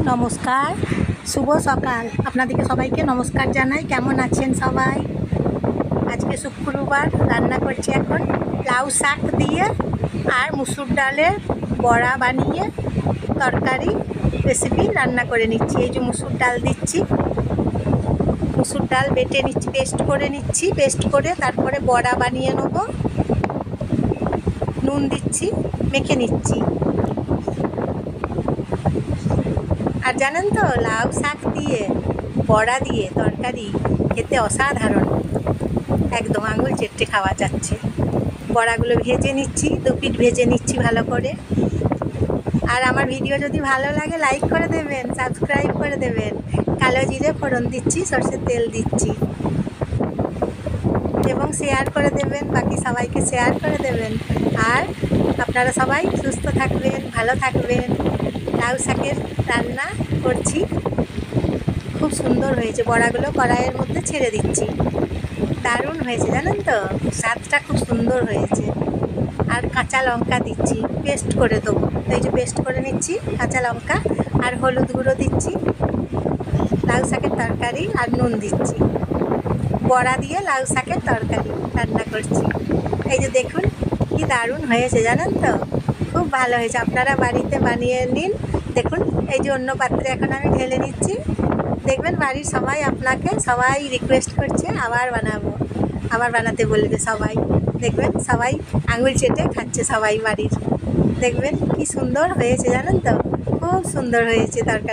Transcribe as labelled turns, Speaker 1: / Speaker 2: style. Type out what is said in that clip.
Speaker 1: নমস্কার, শুভ সকাল। আপনাদেরকে সবাইকে নমস্কার জানাই। কেমন আছেন সবাই? আজকে শুক্রবার, রান্না করছি এখন লাউ শাক দিয়ে আর মুসুর ডালের বড়া বানিয়ে তরকারি রেসিপি রান্না করে নিচ্ছি। এই যে মুসুর ডাল দিচ্ছি, মুসুর ডাল বেটে নিচ্ছি, পেস্ট করে তারপরে বড়া বানিয়ে নেব। নুন দিচ্ছি, মেখে নিচ্ছি। আর জানেন তো, লাউ শাক দিয়ে বড়া দিয়ে তরকারি খেতে অসাধারণ, একদম আঙুল চেটে খাওয়া যাচ্ছে। বড়াগুলো ভেজে নিচ্ছি, দুপিঠ ভেজে নিচ্ছি ভালো করে। আর আমার ভিডিও যদি ভালো লাগে লাইক করে দেবেন, সাবস্ক্রাইব করে দেবেন। কালো জিরে ফোড়ন দিচ্ছি, সরষের তেল দিচ্ছি এবং শেয়ার করে দেবেন, বাকি সবাইকে শেয়ার করে দেবেন। আর আপনারা সবাই সুস্থ থাকবেন, ভালো থাকবেন। লাউ শাকের রান্না করছি, খুব সুন্দর হয়েছে। বড়াগুলো কড়াইয়ের মধ্যে ছেড়ে দিচ্ছি, দারুণ হয়েছে জানেন তো, স্বাদটা খুব সুন্দর হয়েছে। আর কাঁচা লঙ্কা দিচ্ছি, পেস্ট করে দেবো। এই যে পেস্ট করে নিচ্ছি কাঁচা লঙ্কা, আর হলুদ গুঁড়ো দিচ্ছি। লাউ শাকের তরকারি আর নুন দিচ্ছি। বড়া দিয়ে লাউ শাকের তরকারি রান্না করছি। এই যে দেখুন কি দারুণ হয়েছে জানেন তো, খুব ভালো হয়েছে। আপনারা বাড়িতে বানিয়ে নিন। দেখুন, এই যে অন্য পাত্রে এখন আমি ঢেলে নিচ্ছি। দেখবেন বাড়ির সবাই সবাই রিকোয়েস্ট করছে আবার বানাতে বলবে সবাই। দেখবেন সবাই আঙুল চেটে খাচ্ছে সবাই বাড়ির। দেখবেন কি সুন্দর হয়েছে জানেন তো, খুব সুন্দর হয়েছে তরকারি।